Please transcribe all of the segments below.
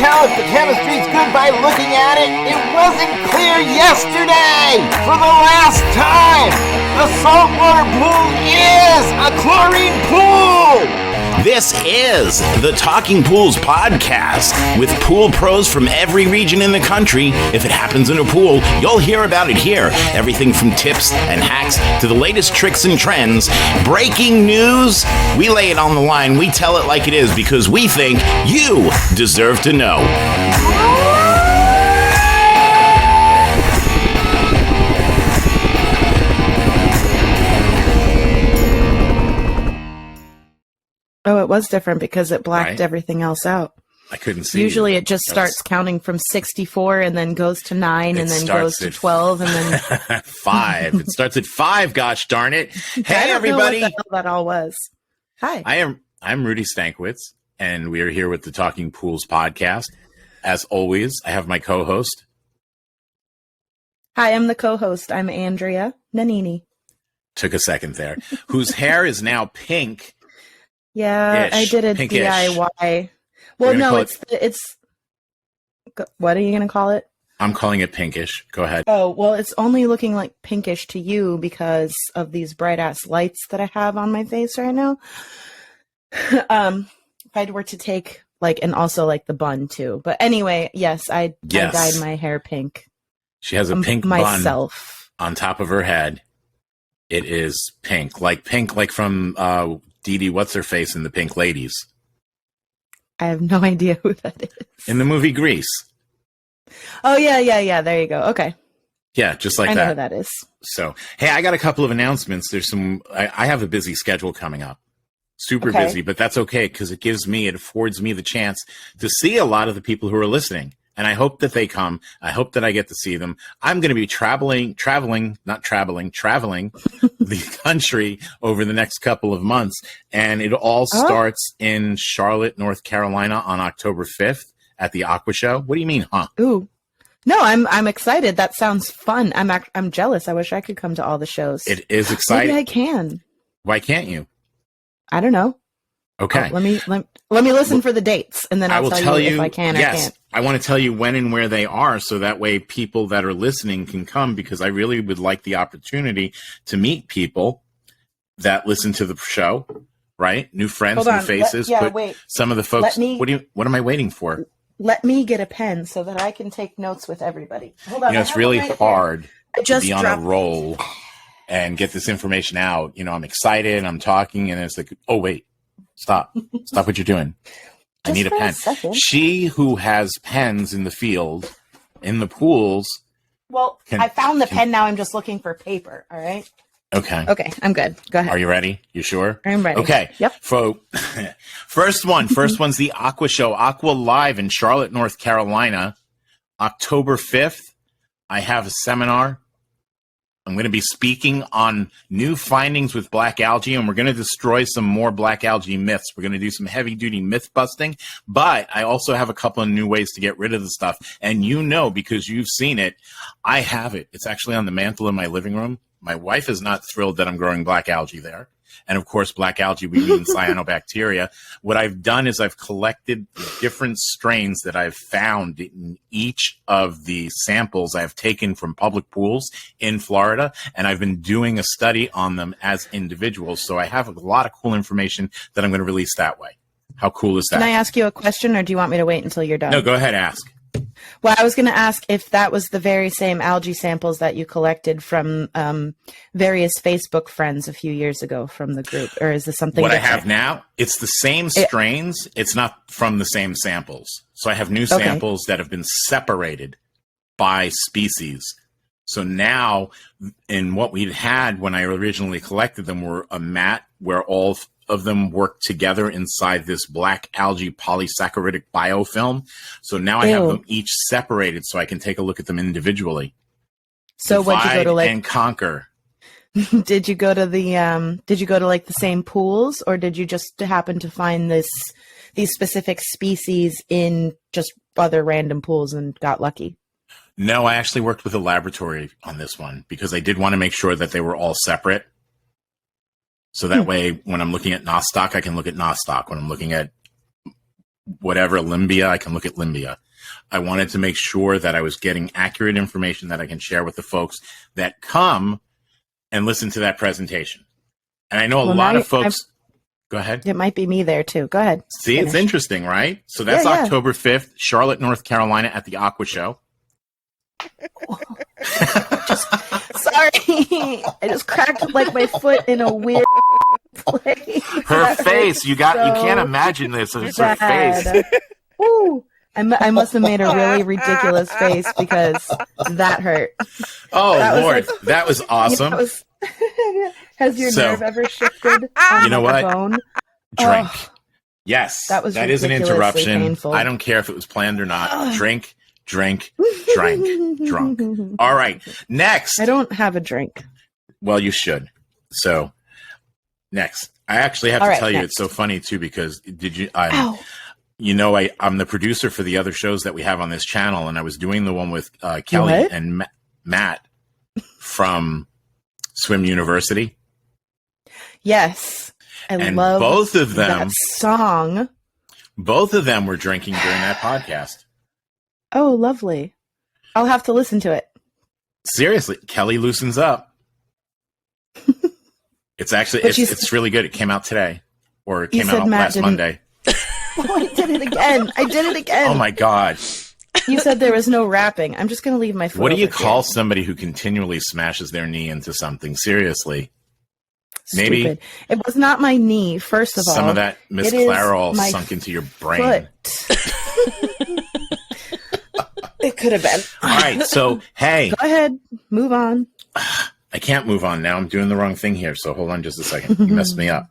tell if the chemistry's good by looking at it? It wasn't clear yesterday! For the last time! A saltwater pool is a chlorine pool! This is the Talking Pools podcast with pool pros from every region in the country. If it happens in a pool, you'll hear about it here. Everything from tips and hacks to the latest tricks and trends. Breaking news, we lay it on the line. We tell it like it is because we think you deserve to know. Oh, it was different because it blacked everything else out. I couldn't see. Usually it just starts counting from 64 and then goes to 9 and then goes to 12 and then 5. It starts at 5, gosh darn it. Hey, everybody. Know what the hell that all was. Hi. I'm Rudy Stankwitz, and we are here with the Talking Pools podcast. As always, I have my co-host. Hi, I'm the co-host. I'm Andrea Nanini. Took a second there. Whose hair is now pink. Yeah, I did a pinkish. DIY. Well, no, it's. What are you going to call it? I'm calling it pinkish. Go ahead. Oh, well, it's only looking like pinkish to you because of these bright ass lights that I have on my face right now. If I were to take and also the bun too. But anyway, yes, I dyed my hair pink. She has a pink myself bun on top of her head. It is pink like from Dee Dee, what's her face in the Pink Ladies? I have no idea who that is. In the movie Grease. Oh, yeah. There you go. Okay. Yeah, just like that. I know who that is. So, hey, I got a couple of announcements. I have a busy schedule coming up. Super busy, but that's okay because it affords me the chance to see a lot of the people who are listening. And I hope that they come. I hope that I get to see them. I'm going to be traveling the country over the next couple of months. And it all starts in Charlotte, North Carolina on October 5th at the Aqua Show. What do you mean, huh? Ooh. No, I'm excited. That sounds fun. I'm jealous. I wish I could come to all the shows. It is exciting. Maybe I can. Why can't you? I don't know. Okay. Let me listen for the dates, and then I'll tell you if I can or can't. I want to tell you when and where they are, so that way people that are listening can come, because I really would like the opportunity to meet people that listen to the show, right? New friends, new faces. Wait. Some of the folks. What am I waiting for? Let me get a pen so that I can take notes with everybody. Hold on. It's really hard to be on a roll and get this information out. I'm excited. I'm talking, and it's like, oh wait. Stop what you're doing. I need a pen. She who has pens in the field, in the pools. Well, I found the pen now. I'm just looking for paper. All right. Okay. I'm good. Go ahead. Are you ready? You sure? I'm ready. Okay. Yep. First one's the Aqua Show, Aqua Live in Charlotte, North Carolina, October 5th. I have a seminar. I'm going to be speaking on new findings with black algae, and we're going to destroy some more black algae myths. We're going to do some heavy-duty myth busting, but I also have a couple of new ways to get rid of the stuff. And because you've seen it, I have it. It's actually on the mantle in my living room. My wife is not thrilled that I'm growing black algae there. And of course, black algae, we mean cyanobacteria. What I've done is I've collected different strains that I've found in each of the samples I've taken from public pools in Florida. And I've been doing a study on them as individuals. So I have a lot of cool information that I'm going to release that way. How cool is that? Can I ask you a question, or do you want me to wait until you're done? No, go ahead, ask. Well, I was going to ask if that was the very same algae samples that you collected from various Facebook friends a few years ago from the group, or is this something different? I have now? It's the same strains. It's not from the same samples. So I have new samples that have been separated by species. So now, in what we'd had when I originally collected them were a mat where all of them work together inside this black algae polysaccharidic biofilm. So now I have them each separated so I can take a look at them individually. So what did you go to and conquer? Did you go to the same pools, or did you just happen to find these specific species in just other random pools and got lucky? No, I actually worked with a laboratory on this one because I did want to make sure that they were all separate. So that way, when I'm looking at Nostoc, I can look at Nostoc. When I'm looking at whatever, Limbia. I can look at Limbia. I wanted to make sure that I was getting accurate information that I can share with the folks that come and listen to that presentation. And I know a lot of folks. Go ahead. It might be me there too. Go ahead. See, It's interesting, right? So that's October 5th, Charlotte, North Carolina at the Aqua Show. Sorry. I just cracked like my foot in a weird place. Her face, you can't imagine this. It's her face. Woo. I must have made a really ridiculous face because that hurt. Oh, Lord. That was awesome. Has your nerve ever shifted on you know what? bone? Drink. Yes. That is an interruption. Painful. I don't care if it was planned or not. Drink. Drunk. All right. Next. I don't have a drink. Well, you should. So, next. I actually have to tell you, it's so funny, too, because I'm the producer for the other shows that we have on this channel, and I was doing the one with Kelly and Matt from Swim University. Yes. I love both of them, that song. Both of them were drinking during that podcast. Oh, lovely. I'll have to listen to it. Seriously, Kelly loosens up. It's actually, it's really good. It came out today, or it came out last Monday. Oh, I did it again. Oh, my God. You said there was no rapping. I'm just going to leave my foot. What do you call somebody who continually smashes their knee into something? Seriously. Maybe Stupid. It was not my knee, first of all. Some of that Miss Clairol sunk into your brain. It could have been. All right, so, hey. Go ahead. Move on. I can't move on now. I'm doing the wrong thing here, so hold on just a second. You messed me up.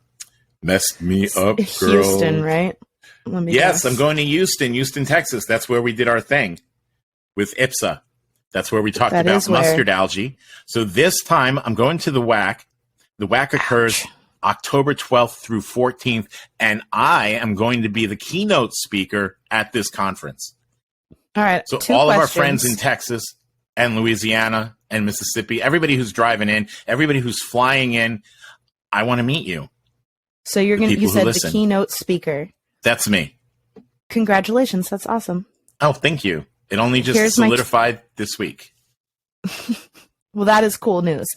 Messed me up, girl. Houston, right? Yes, I'm going to Houston, Texas. That's where we did our thing with IPSA. That's where we talked about mustard algae. So this time, I'm going to the WAC. The WAC occurs October 12th through 14th, and I am going to be the keynote speaker at this conference. All right. So all of our friends in Texas and Louisiana and Mississippi, everybody who's driving in, everybody who's flying in, I want to meet you. So you said the keynote speaker. That's me. Congratulations. That's awesome. Oh, thank you. It only just solidified this week. Well, that is cool news.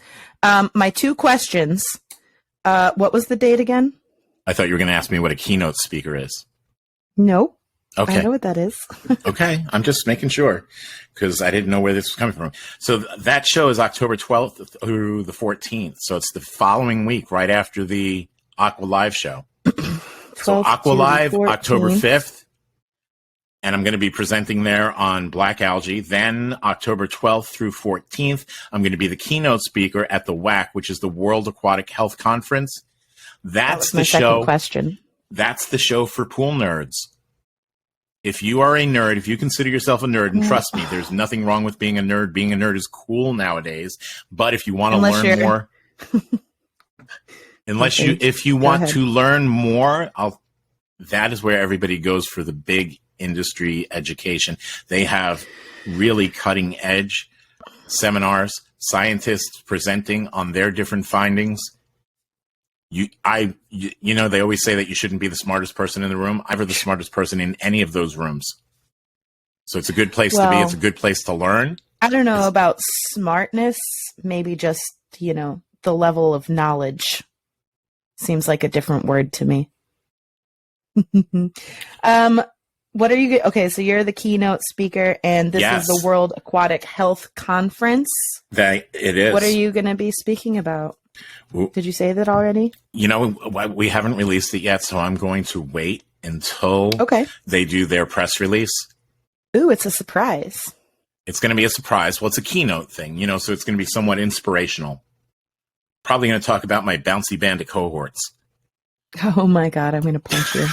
My two questions. What was the date again? I thought you were going to ask me what a keynote speaker is. No. Okay. I know what that is. Okay. I'm just making sure because I didn't know where this was coming from. So that show is October 12th through the 14th. So it's the following week, right after the Aqua Live show. So Aqua Live, October 5th. And I'm going to be presenting there on black algae. Then October 12th through 14th, I'm going to be the keynote speaker at the WAC, which is the World Aquatic Health Conference. That's the show. Second question. That's the show for pool nerds. If you are a nerd, if you consider yourself a nerd, and trust me, there's nothing wrong with being a nerd. Being a nerd is cool nowadays. But if you want to learn more, if you want to learn more, that is where everybody goes for the big industry education. They have really cutting edge seminars, scientists presenting on their different findings. They always say that you shouldn't be the smartest person in the room. I'm the smartest person in any of those rooms. So it's a good place to be. It's a good place to learn. I don't know about smartness. Maybe just, the level of knowledge seems like a different word to me. What are you? Okay, so you're the keynote speaker, and this is the World Aquatic Health Conference. It is. What are you going to be speaking about? Did you say that already? We haven't released it yet, so I'm going to wait until they do their press release. Ooh, it's a surprise. It's going to be a surprise. Well, it's a keynote thing, so it's going to be somewhat inspirational. Probably going to talk about my bouncy band of cohorts. Oh my God, I'm going to punch you.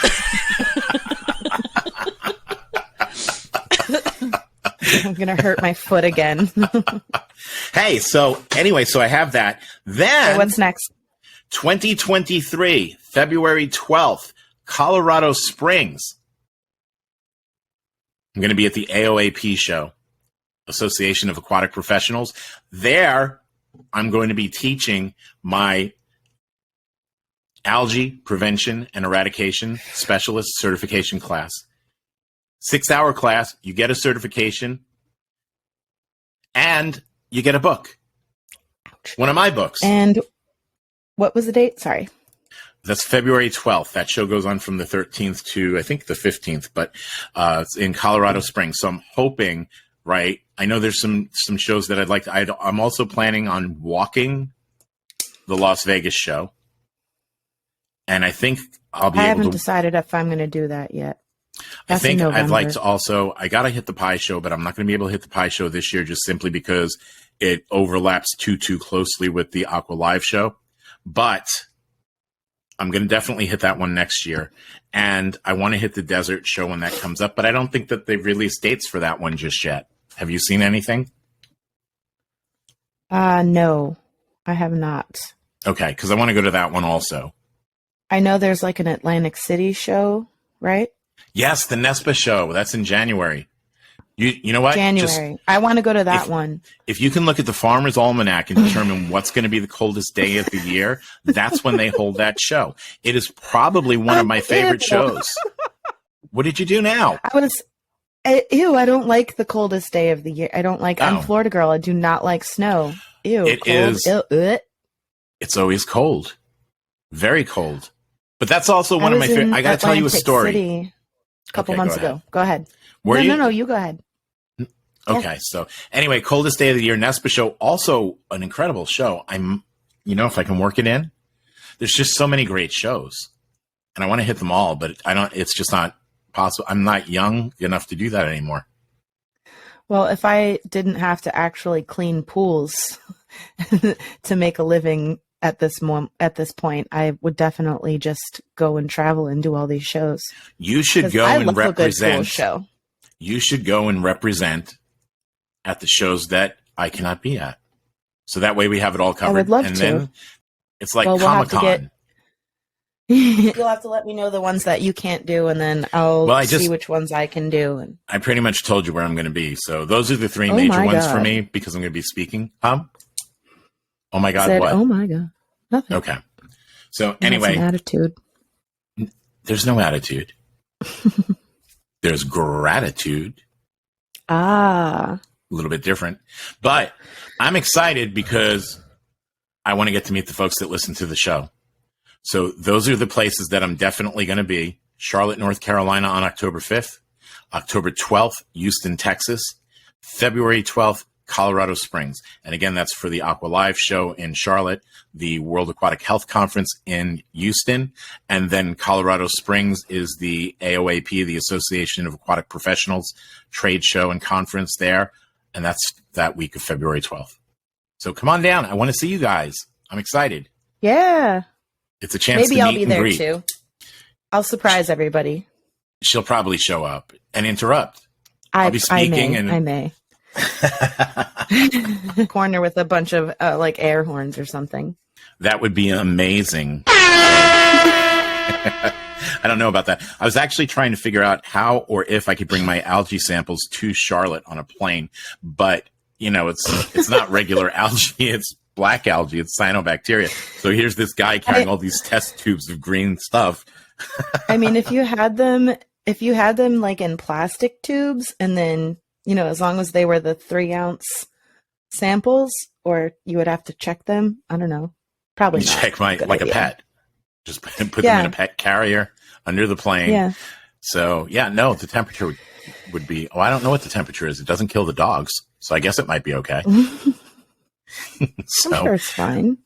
I'm going to hurt my foot again. Hey, so I have that. Then, what's next? 2023, February 12th, Colorado Springs. I'm going to be at the AOAP show, Association of Aquatic Professionals. There, I'm going to be teaching my algae prevention and eradication specialist certification class. 6-hour class. You get a certification, and you get a book. Ouch. One of my books. And what was the date? Sorry. That's February 12th. That show goes on from the 13th to, I think, the 15th, but it's in Colorado Springs. So I'm hoping, right? I know there's some shows that I'd like to. I'm also planning on walking the Las Vegas show. And I think I'll be I able to. haven't decided if I'm going to do that yet. I That's in think I'd November. like to also. I got to hit the pie show, but I'm not going to be able to hit the pie show this year just simply because it overlaps too closely with the Aqua Live show. But I'm going to definitely hit that one next year. And I want to hit the desert show when that comes up, but I don't think that they've released dates for that one just yet. Have you seen anything? No, I have not. Okay, because I want to go to that one also. I know there's like an Atlantic City show, right? Yes, the Nespa show. That's in January. You know what? January. I want to go to that one. If you can look at the Farmer's Almanac and determine what's going to be the coldest day of the year, that's when they hold that show. It is probably one of my favorite shows. What did you do now? I don't like the coldest day of the year. I don't like, I'm a Florida girl. I do not like snow. Ew. It cold. is. Ew. It's always cold. Very cold. But that's also one of my favorite. I got to tell you a story. City a couple months ago. Go ahead. No, you go ahead. Okay, so anyway, coldest day of the year, Nespa show, also an incredible show. If I can work it in, there's just so many great shows, and I want to hit them all, but it's just not possible. I'm not young enough to do that anymore. Well, if I didn't have to actually clean pools to make a living at this point, I would definitely just go and travel and do all these shows. You should go and represent. A good pool show. You should go and represent at the shows that I cannot be at. So that way we have it all covered. I would love and to. Then it's like Well, Comic-Con. You'll have to let me know the ones that you can't do, and then I'll see which ones I can do. And I pretty much told you where I'm going to be. So those are the three major ones for me because I'm going to be speaking. Oh my God, what? Oh my God. Nothing. Okay. So anyway. That's an attitude. There's no attitude. There's gratitude. Ah. A little bit different. But I'm excited because I want to get to meet the folks that listen to the show. So those are the places that I'm definitely going to be. Charlotte, North Carolina on October 5th. October 12th, Houston, Texas. February 12th, Colorado Springs. And again, that's for the Aqua Live show in Charlotte, the World Aquatic Health Conference in Houston, and then Colorado Springs is the AOAP, the Association of Aquatic Professionals trade show and conference there. And that's that week of February 12th. So come on down. I want to see you guys. I'm excited. Yeah. It's a chance to meet I'll be and there greet. too. I'll surprise everybody. She'll probably show up and interrupt. I'll be speaking I may. Corner with a bunch of like air horns or something. That would be amazing. I don't know about that. I was actually trying to figure out how or if I could bring my algae samples to Charlotte on a plane, but it's not regular algae. It's black algae. It's cyanobacteria. So here's this guy carrying all these test tubes of green stuff. I mean, if you had them like in plastic tubes, and then, as long as they were the 3-ounce samples, or you would have to check them. I don't know. Probably not. Check like a pet. Just put them in a pet carrier under the plane. Yeah. So the temperature would be, I don't know what the temperature is. It doesn't kill the dogs. So I guess it might be okay. I'm sure it's fine.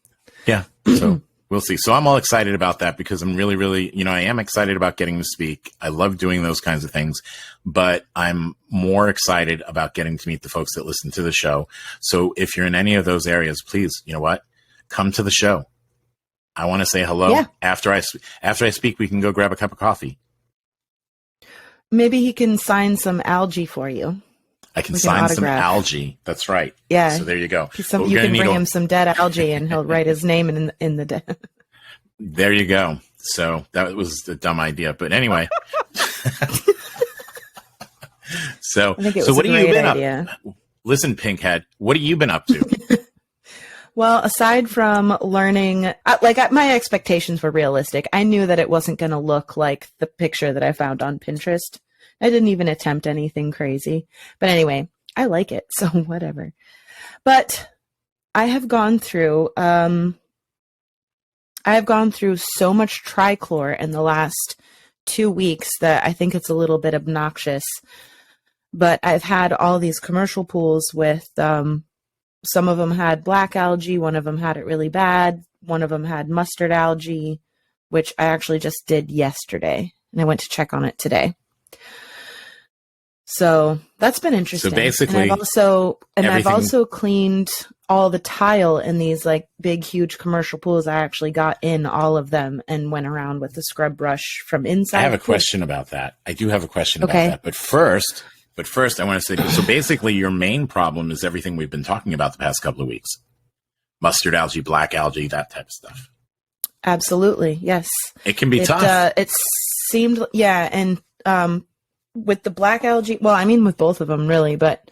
Yeah. So we'll see. So I'm all excited about that because I'm really, really, I am excited about getting to speak. I love doing those kinds of things, but I'm more excited about getting to meet the folks that listen to the show. So if you're in any of those areas, please, come to the show. I want to say hello. Yeah. After I speak, we can go grab a cup of coffee. Maybe he can sign some algae for you. I can sign some algae. That's right. Yeah. So there you go. You can bring him some dead algae and he'll write his name in the dead. There you go. So that was a dumb idea. But anyway. So what have you been up? Listen, Pinkhead, what have you been up to? Well, aside from learning, my expectations were realistic. I knew that it wasn't going to look like the picture that I found on Pinterest I didn't even attempt anything crazy. But anyway, I like it, so whatever. But I have gone through so much trichlor in the last 2 weeks that I think it's a little bit obnoxious. But I've had all these commercial pools with some of them had black algae, one of them had it really bad, one of them had mustard algae, which I actually just did yesterday, and I went to check on it today. So that's been interesting. So basically, and I've also cleaned all the tile in these like big, huge commercial pools. I actually got in all of them and went around with the scrub brush from inside. I have a question about that. I do have a question about that. But first, I want to say, so basically your main problem is everything we've been talking about the past couple of weeks. Mustard algae, black algae, that type of stuff. Absolutely. Yes. It can be tough. It seemed, yeah. And with the black algae, well, I mean, with both of them really, but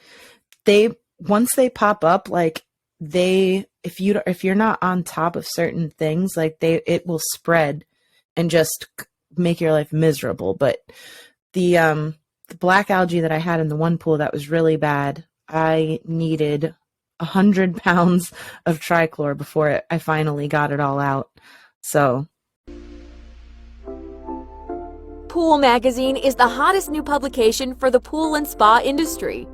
once they pop up, like if you're not on top of certain things, like it will spread and just make your life miserable. But the black algae that I had in the one pool that was really bad, I needed 100 pounds of trichlor before I finally got it all out. So Pool Magazine is the hottest new publication for the pool and spa industry,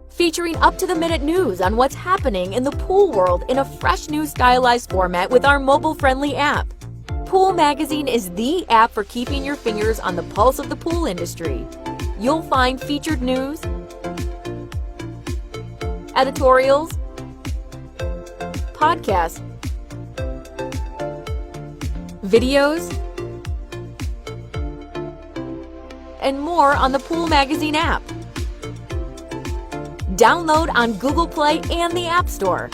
featuring up-to-the-minute news on what's happening in the pool world in a fresh new stylized format with our mobile-friendly app. Pool Magazine is the app for keeping your fingers on the pulse of the pool industry. You'll find featured news, editorials, podcasts, videos, and more on the Pool Magazine app. Download on Google Play and the App Store.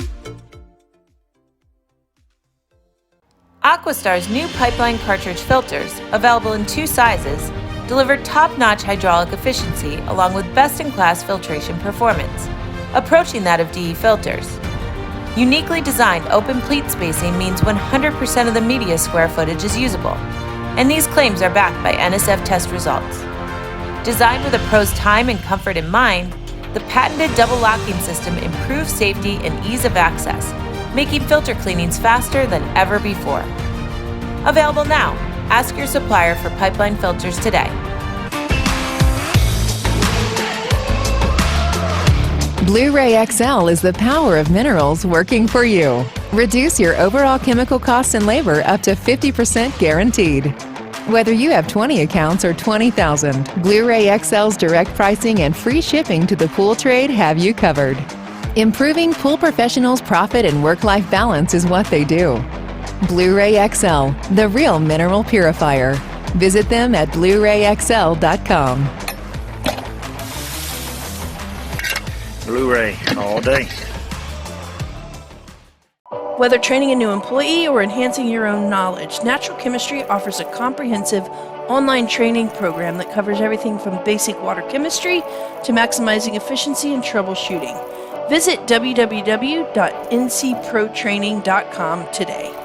Aquastar's new pipeline cartridge filters, available in 2 sizes, deliver top-notch hydraulic efficiency along with best-in-class filtration performance, approaching that of DE filters. Uniquely designed open pleat spacing means 100% of the media square footage is usable, and these claims are backed by NSF test results. Designed with a pro's time and comfort in mind, the patented double locking system improves safety and ease of access, making filter cleanings faster than ever before. Available now. Ask your supplier for pipeline filters today. Blu-ray XL is the power of minerals working for you. Reduce your overall chemical costs and labor up to 50% guaranteed. Whether you have 20 accounts or 20,000, Blu-ray XL's direct pricing and free shipping to the pool trade have you covered. Improving pool professionals' profit and work-life balance is what they do. Blu-ray XL, the real mineral purifier. Visit them at BluRayXL.com. Blu-ray all day. Whether training a new employee or enhancing your own knowledge, Natural Chemistry offers a comprehensive online training program that covers everything from basic water chemistry to maximizing efficiency and troubleshooting. Visit www.ncprotraining.com today.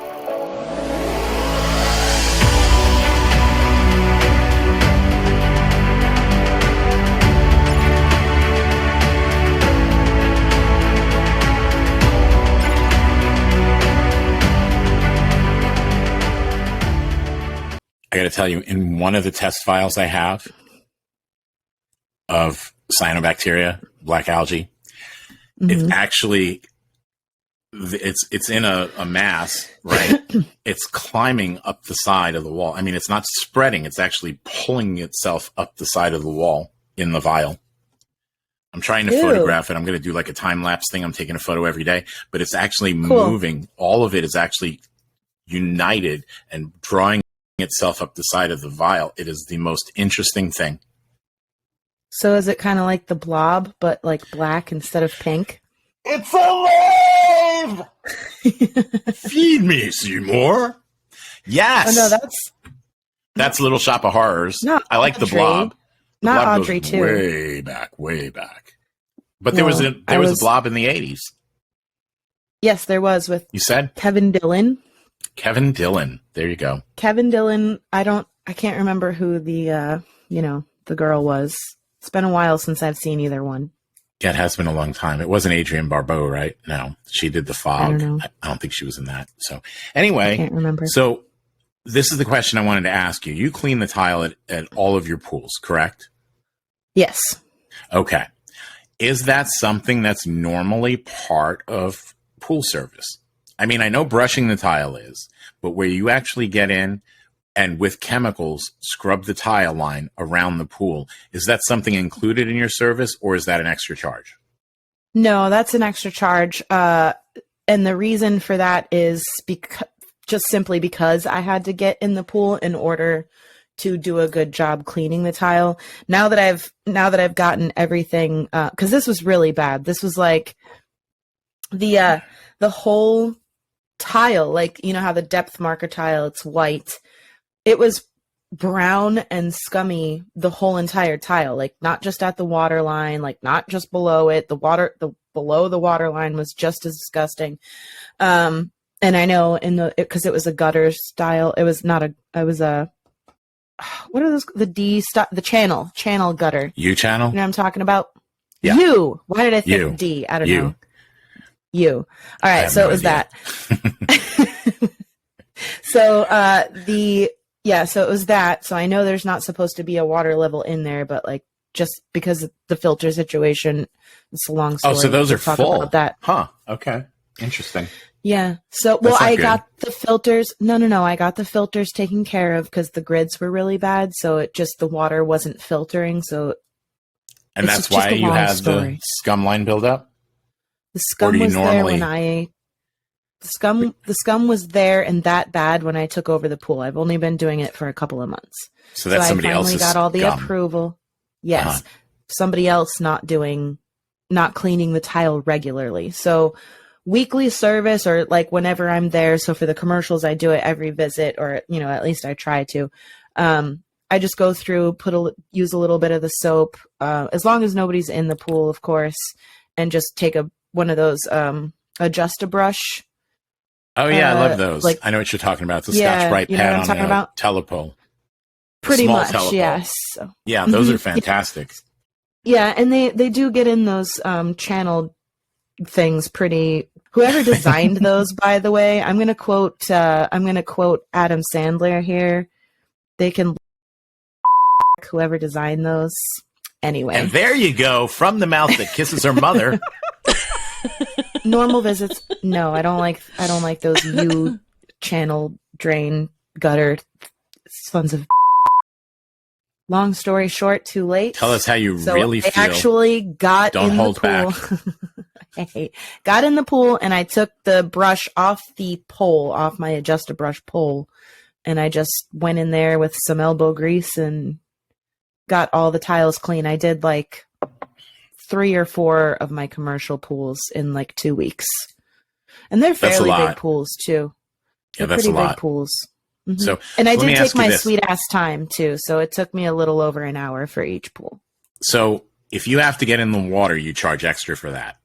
I got to tell you, in one of the test files I have of cyanobacteria, black algae, it's actually, it's in a mass, right? It's climbing up the side of the wall. I mean, it's not spreading. It's actually pulling itself up the side of the wall in the vial. I'm trying to photograph it. I'm going to do like a time-lapse thing. I'm taking a photo every day, but it's actually moving. All of it is actually united and drawing itself up the side of the vial. It is the most interesting thing. So is it kind of like the blob, but like black instead of pink? It's alive! Feed me, Seymour. Yes. Oh, no, that's Little Shop of Horrors. I like the blob. The not blob Audrey, goes too. Way back. But there was a blob in the 80s. Yes, there was with You said? Kevin Dillon. Kevin Dillon. There you go. Kevin Dillon, I can't remember who the the girl was. It's been a while since I've seen either one. Yeah, it has been a long time. It wasn't Adrienne Barbeau, right? No, she did The Fog. I don't know. I don't think she was in that. So anyway, I can't remember. So this is the question I wanted to ask you. You clean the tile at all of your pools, correct? Yes. Okay. Is that something that's normally part of pool service? I mean, I know brushing the tile is, but where you actually get in and with chemicals scrub the tile line around the pool, is that something included in your service, or is that an extra charge? No, that's an extra charge. And the reason for that is just simply because I had to get in the pool in order to do a good job cleaning the tile. Now that I've gotten everything, because this was really bad. This was like the whole tile, like, you know how the depth marker tile, it's white. It was brown and scummy, the whole entire tile, like not just at the water line, like not just below it. Below the water line was just as disgusting. And I know because it was a gutter style. It was not a, what are those? The channel gutter. U channel? You know what I'm talking about? Yeah. U. Why did I think U. D? I don't U. know. U. All right. So it was idea. that. So it was that. So I know there's not supposed to be a water level in there, but like just because of the filter situation, it's a long story. Oh, so those are talk full. about that. Huh. Okay. Interesting. Yeah. So, That's not I good. got the filters. No. I got the filters taken care of because the grids were really bad. So the water wasn't filtering. So, And it's that's just why a you long had story. the scum line buildup? The scum do you was there normally- when the scum was there and that bad when I took over the pool. I've only been doing it for a couple of months. So that's somebody I finally else's got all the scum. approval. Yes. Uh-huh. Somebody else not cleaning the tile regularly. So weekly service or like whenever I'm there. So for the commercials, I do it every visit, or, you know, at least I try to. I just go through, use a little bit of the soap, as long as nobody's in the pool, of course, and just take one of those adjust-a-brush. Oh, yeah, I love those. like- I know what you're talking about. It's a Yeah, Scotch-Brite you know pad what I'm on talking a about? telepole. Pretty small much, telepole. yes. So, Yeah, those are Mhm. fantastic. yeah, and they do get in those channel things pretty. Whoever designed those, by the way, I'm gonna quote Adam Sandler here. They can whoever designed those. Anyway, And there you go, from the mouth that kisses her mother. normal visits. No, I don't like those U channel drain gutter sons of. Long story short, too late. Tell us how you So really I feel. actually got Don't in hold the pool. Got in the pool and I took the brush off the pole, off my adjust-a-brush pole, and I just went in there with some elbow grease and got all the tiles clean. I did like 3 or 4 of my commercial pools in like 2 weeks. And they're That's a fairly lot. big pools too. Yeah, They're that's a pretty lot. big pools. Mhm. So and I let me did ask take you my this. sweet ass time too, so it took me a little over an hour for each pool. So if you have to get in the water, you charge extra for that.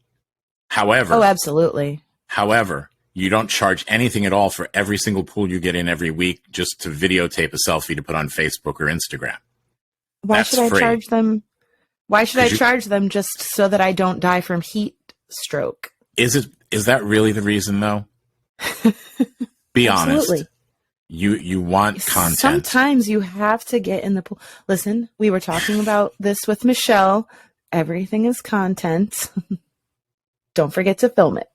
However, Oh, absolutely. You don't charge anything at all for every single pool you get in every week just to videotape a selfie to put on Facebook or Instagram. Why That's should I free. charge them? Why should I 'Cause you- charge them just so that I don't die from heat stroke? Is that really the reason though? Be honest. Absolutely. You want content. Sometimes you have to get in the pool. Listen, we were talking about this with Michelle. Everything is content. Don't forget to film it.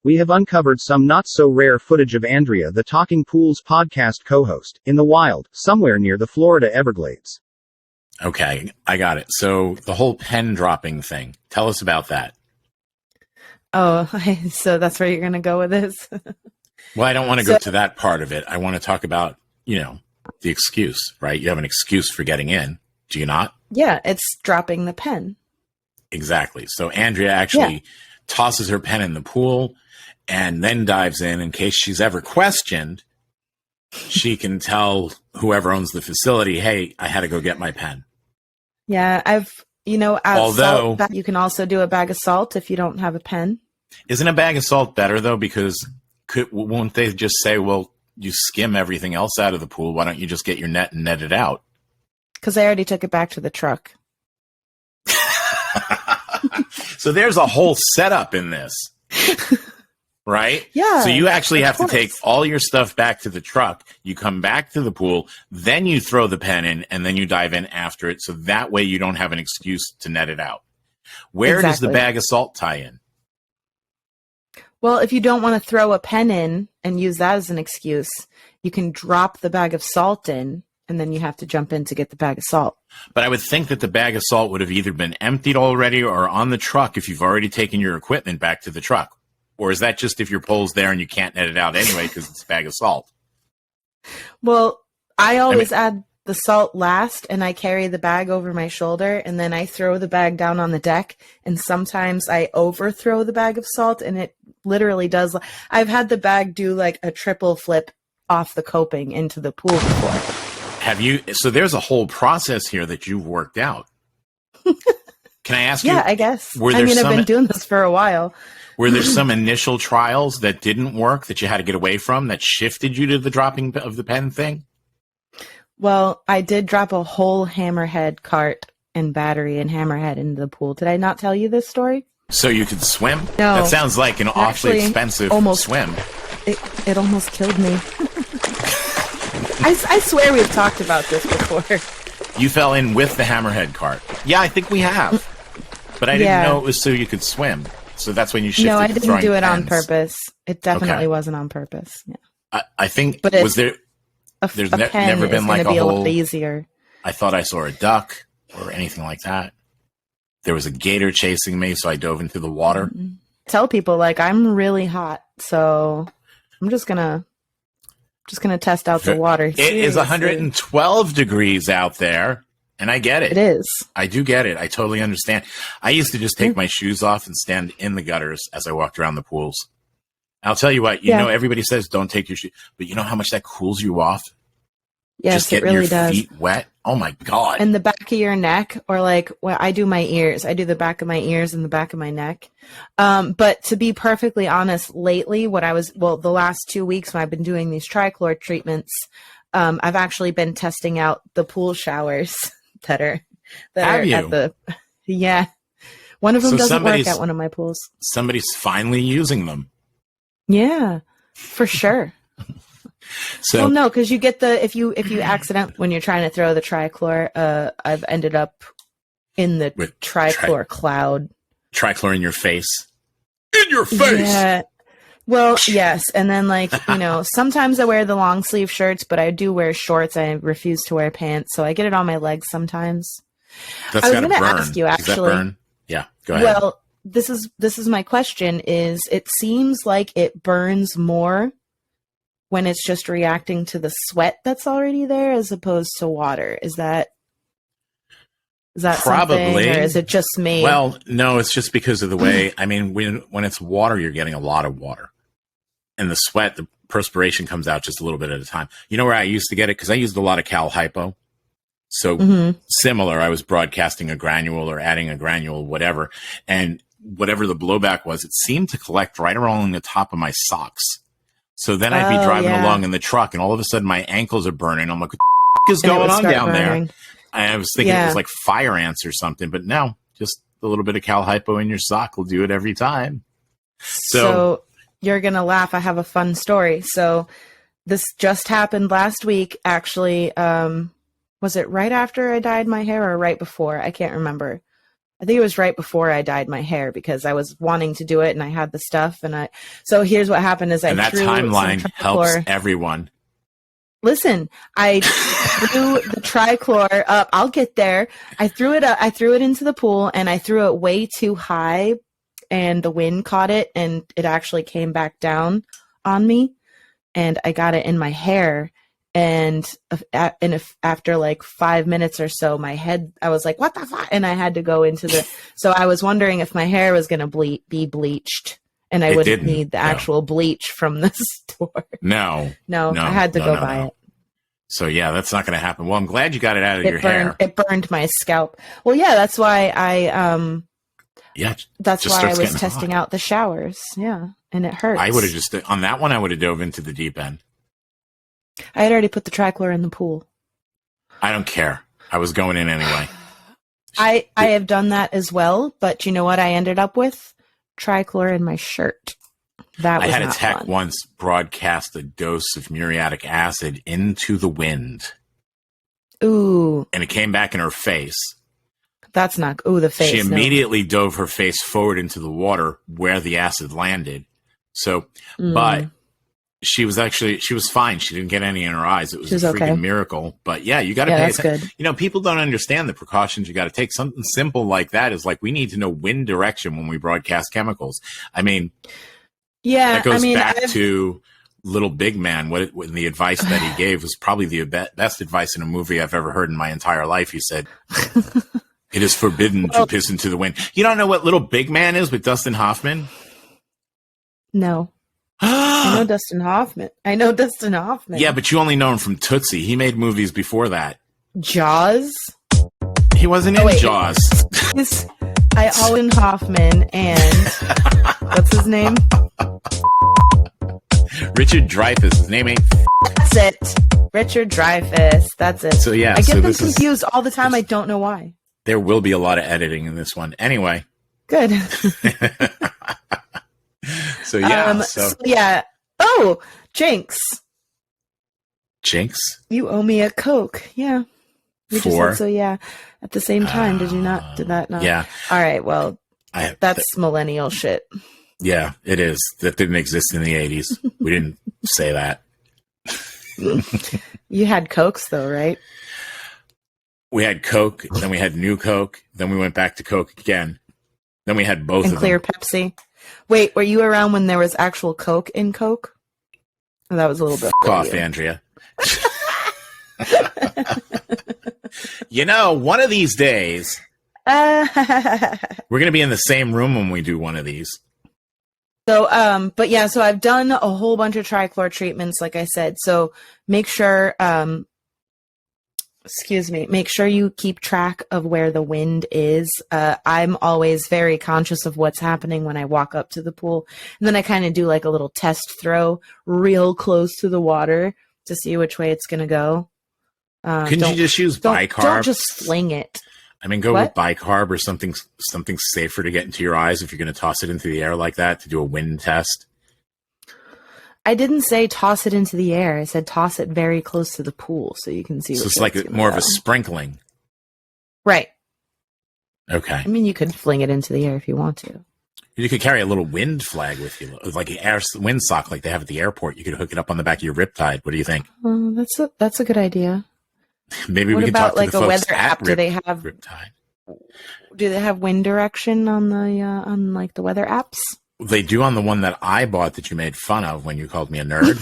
We have uncovered some not-so-rare footage of Andrea, the Talking Pools podcast co-host, in the wild, somewhere near the Florida Everglades. Okay, I got it. So the whole pen dropping thing. Tell us about that. Oh, so that's where you're going to go with this? Well, I don't want to go to that part of it. I want to talk about, the excuse, right? You have an excuse for getting in. Do you not? Yeah, it's dropping the pen. Exactly. So Andrea actually tosses her pen in the pool and then dives in case she's ever questioned. She can tell whoever owns the facility, hey, I had to go get my pen. Yeah, Although- salt, you can also do a bag of salt if you don't have a pen. Isn't a bag of salt better, though? Because won't they just say, well, you skim everything else out of the pool. Why don't you just get your net and net it out? Because I already took it back to the truck. So there's a whole setup in this, right? Yeah. So you actually have to course. take all your stuff back to the truck. You come back to the pool, then you throw the pen in, and then you dive in after it. So that way you don't have an excuse to net it out. Where does the Exactly. bag of salt tie in? Well, if you don't want to throw a pen in and use that as an excuse, you can drop the bag of salt in, and then you have to jump in to get the bag of salt. But I would think that the bag of salt would have either been emptied already or on the truck if you've already taken your equipment back to the truck. Or is that just if your pole's there and you can't net it out anyway because it's a bag of salt? Well, I always add the salt last, and I carry the bag over my shoulder, and then I throw the bag down on the deck, and sometimes I overthrow the bag of salt, and it literally does. I've had the bag do like a triple flip off the coping into the pool before. Have you? So there's a whole process here that you've worked out. Can I ask you? Yeah, I guess. Were I there mean, I've some- been doing this for a while. Were there some initial trials that didn't work that you had to get away from that shifted you to the dropping of the pen thing? Well, I did drop a whole hammerhead cart and battery and hammerhead into the pool. Did I not tell you this story? So you could swim? No. That sounds like an awfully Actually, expensive almost. swim. It almost killed me. I swear we've talked about this before. You fell in with the hammerhead cart. Yeah, I think we have. But I didn't Yeah. know it was so you could swim. So that's when you shifted No, I to didn't throwing do it on pens. purpose. It definitely Okay. wasn't on purpose. Yeah. I think, But was there, there's a never pen been is like gonna a be whole, lot easier. I thought I saw a duck or anything like that. There was a gator chasing me, so I dove into the water. Tell people like I'm really hot, so I'm just gonna test out the water. It is 112 degrees out there, and I get it. It is. I do get it. I totally understand. I used to just take my shoes off and stand in the gutters as I walked around the pools. I'll tell you what, you know, everybody says don't take your shoes, but you know how much that cools you off? Yes, Just it getting really your does. feet wet. Oh my God. And the back of your neck, or like, well, I do my ears. I do the back of my ears and the back of my neck. But to be perfectly honest, lately, the last 2 weeks when I've been doing these trichlor treatments, I've actually been testing out the pool showers that are at the, yeah. One of them doesn't work at one of my pools. Somebody's finally using them. Yeah, for sure. So Well, no, because you get if you accident when you're trying to throw the trichlor, I've ended up in the With trichlor cloud. trichlor in your face. In your face. Yeah. Well, yes, and then sometimes I wear the long sleeve shirts, but I do wear shorts. I refuse to wear pants, so I get it on my legs sometimes. That's I was gotta going to burn. ask you Does that actually. burn? Yeah, go ahead. Well, this is my question. Is it seems like it burns more when it's just reacting to the sweat that's already there as opposed to water. Is that Probably. something, or is it just me? Well, no, it's just because of the way. I mean, when it's water, you're getting a lot of water, and the sweat, the perspiration comes out just a little bit at a time. You know where I used to get it? Because I used a lot of Cal Hypo. So similar, I was broadcasting a granule or adding a granule, whatever, and whatever the blowback was, it seemed to collect right around the top of my socks. So then I'd be driving along in the truck, and all of a sudden my ankles are burning. I'm like, what the is going on down there? I was thinking it was like fire ants or something, but no, just a little bit of Cal Hypo in your sock will do it every time. So you're going to laugh. I have a fun story. So this just happened last week, actually. Was it right after I dyed my hair or right before? I can't remember. I think it was right before I dyed my hair because I was wanting to do it and I had the stuff. So here's what happened is and that threw timeline some helps trichlor. everyone. Listen, I threw the trichlor up. I'll get there. I threw it up. I threw it into the pool and I threw it way too high and the wind caught it and it actually came back down on me and I got it in my hair. And after like 5 minutes or so, my head, I was like, what the fuck? And I had to go so I was wondering if my hair was going to be bleached and I wouldn't need the actual bleach from the store. No, I had to go buy it. So yeah, that's not going to happen. Well, I'm glad you got it out of your hair. It burned my scalp. Well, yeah, that's why that's why I was testing out the showers. Yeah. And it hurts. I would have on that one, I would have dove into the deep end. I had already put the trichlor in the pool. I don't care. I was going in anyway. I have done that as well, but you know what I ended up with? Trichlor in my shirt. That was I had a not tech fun. once broadcast a dose of muriatic acid into the wind, Ooh, and it came back in her face. that's not. Ooh, the face. She no. immediately dove her face forward into the water where the acid landed. So, but she was fine. She didn't get any in her eyes. It was a freaking okay. miracle. But yeah, you got to pay that's attention. good. You know, people don't understand the precautions you got to take. Something simple like that is like we need to know wind direction when we broadcast chemicals. I mean, Yeah, that goes back I've- to Little Big Man. When the advice that he gave was probably the best advice in a movie I've ever heard in my entire life. He said, "It is forbidden to piss into the wind." You don't know what Little Big Man is with Dustin Hoffman? No. I know Dustin Hoffman. Yeah, but you only know him from Tootsie. He made movies before that. Jaws? He wasn't in Jaws. Owen Hoffman and what's his name? Richard Dreyfuss. His name ain't. That's it. Richard Dreyfuss. That's it. So yeah, I get them this confused all the time. I don't know why. There will be a lot of editing in this one. Anyway. Good. So yeah. Yeah. Oh, Jinx. Jinx? You owe me a Coke. Yeah. You just For? said so. Yeah. At the same time, did you not? Did that not? Yeah. All right. Well, that's millennial shit. Yeah, it is. That didn't exist in the 80s. We didn't say that. You had Cokes though, right? We had Coke, then we had New Coke, then we went back to Coke again. Then we had both And of clear them. Pepsi. Wait, were you around when there was actual Coke in Coke? Oh, that was a little bit. Cough, Andrea. You know, one of these days, we're going to be in the same room when we do one of these. So, but yeah, so I've done a whole bunch of trichlor treatments, like I said. So make sure, make sure you keep track of where the wind is. I'm always very conscious of what's happening when I walk up to the pool. And then I kind of do like a little test throw real close to the water to see which way it's going to go. Couldn't you just use bicarb? Don't just fling it. I mean, go with bicarb or something safer to get into your eyes if you're going to toss it into the air like that to do a wind test. I didn't say toss it into the air. I said toss it very close to the pool so you can see. So it's like more of a sprinkling. Right. Okay. I mean, you could fling it into the air if you want to. You could carry a little wind flag with you, like an wind sock like they have at the airport. You could hook it up on the back of your riptide. What do you think? That's a good idea. Maybe we could talk to the folks at Riptide. Do they have wind direction on the on like the weather apps? They do on the one that I bought that you made fun of when you called me a nerd.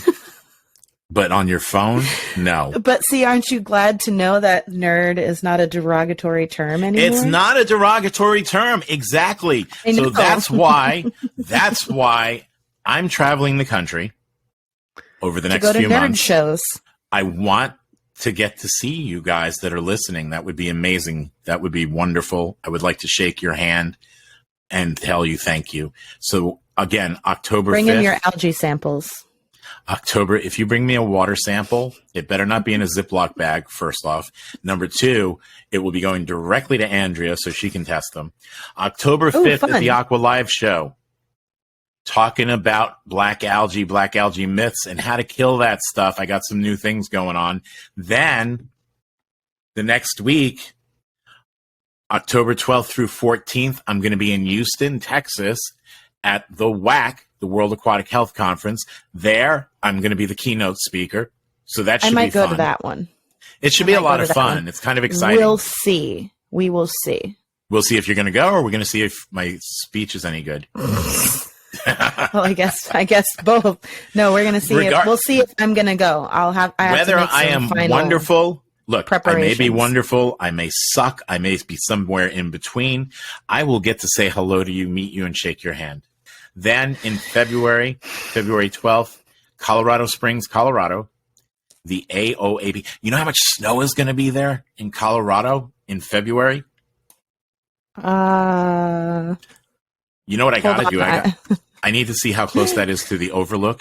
But on your phone, no. But see, aren't you glad to know that nerd is not a derogatory term anymore? It's not a derogatory term. Exactly. So that's why I'm traveling the country over the next few months. Shows. I want to get to see you guys that are listening. That would be amazing. That would be wonderful. I would like to shake your hand and tell you thank you. So again, October 5th. Bring in your algae samples. If you bring me a water sample, it better not be in a Ziploc bag, first off. Number two, it will be going directly to Andrea so she can test them. October 5th at the Aqua Live show, talking about black algae myths and how to kill that stuff. I got some new things going on. Then the next week, October 12th through 14th, I'm going to be in Houston, Texas at the WAC, the World Aquatic Health Conference. There, I'm going to be the keynote speaker. So that should be fun. I might go to that one. It should be a lot of fun. It's kind of exciting. We'll see. We will see. We'll see if you're going to go, or we're going to see if my speech is any good. Well, I guess both. No, we're gonna see. We'll see if I'm gonna go. I have whether I am wonderful. Look, I may be preparations. Wonderful. I may suck. I may be somewhere in between. I will get to say hello to you, meet you, and shake your hand. Then in February 12th, Colorado Springs, Colorado, the AOAB. You know how much snow is going to be there in Colorado in February? You know what I got to do? I need to see how close that is to the Overlook.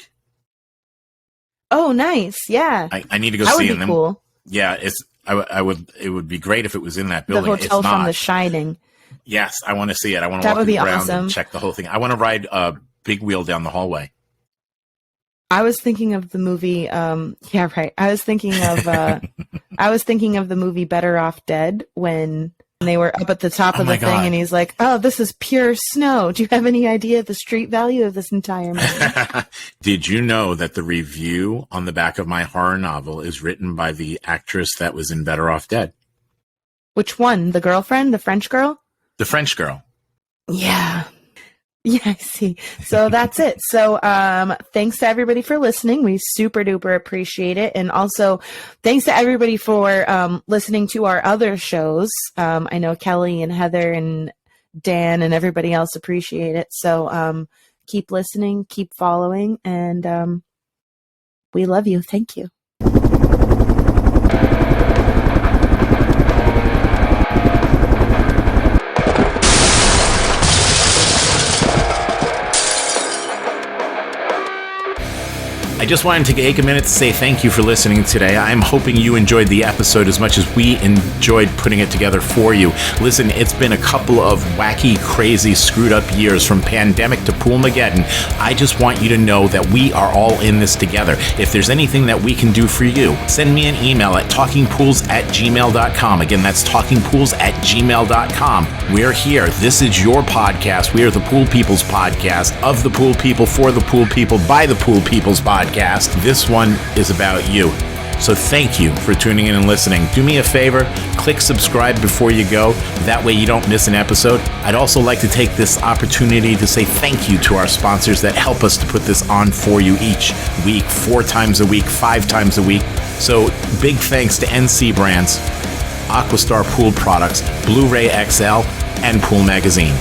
Oh, nice. Yeah. I need to go that see would be them. Cool. Yeah, I would. It would be great if it was in that The building. hotel It's from not. The Shining. Yes, I want to see it. I want to That walk would be around awesome. and check the whole thing. I want to ride a big wheel down the hallway. I was thinking of the movie. Yeah, right. I was thinking of. I was thinking of the movie Better Off Dead when they were up at the top Oh of my the thing, God. and he's like, "Oh, this is pure snow. Do you have any idea of the street value of this entire movie?" Did you know that the review on the back of my horror novel is written by the actress that was in Better Off Dead? Which one? The girlfriend, the French girl? The French girl. Yeah. Yeah, I see. So that's it. So thanks to everybody for listening. We super duper appreciate it. And also thanks to everybody for listening to our other shows. I know Kelly and Heather and Dan and everybody else appreciate it. So keep listening, keep following, and we love you. Thank you. I just wanted to take a minute to say thank you for listening today. I'm hoping you enjoyed the episode as much as we enjoyed putting it together for you. Listen, it's been a couple of wacky, crazy, screwed up years from pandemic to Poolmageddon. I just want you to know that we are all in this together. If there's anything that we can do for you, send me an email at talkingpools@gmail.com. Again, that's talkingpools@gmail.com. We're here. This is your podcast. We are the Pool People's podcast, of the Pool People, for the Pool People, by the Pool People's podcast. This one is about you. So thank you for tuning in and listening. Do me a favor, click subscribe before you go. That way you don't miss an episode. I'd also like to take this opportunity to say thank you to our sponsors that help us to put this on for you each week, 4 times a week, 5 times a week. So big thanks to NC Brands, Aquastar Pool Products, Blu-ray XL, and Pool Magazine.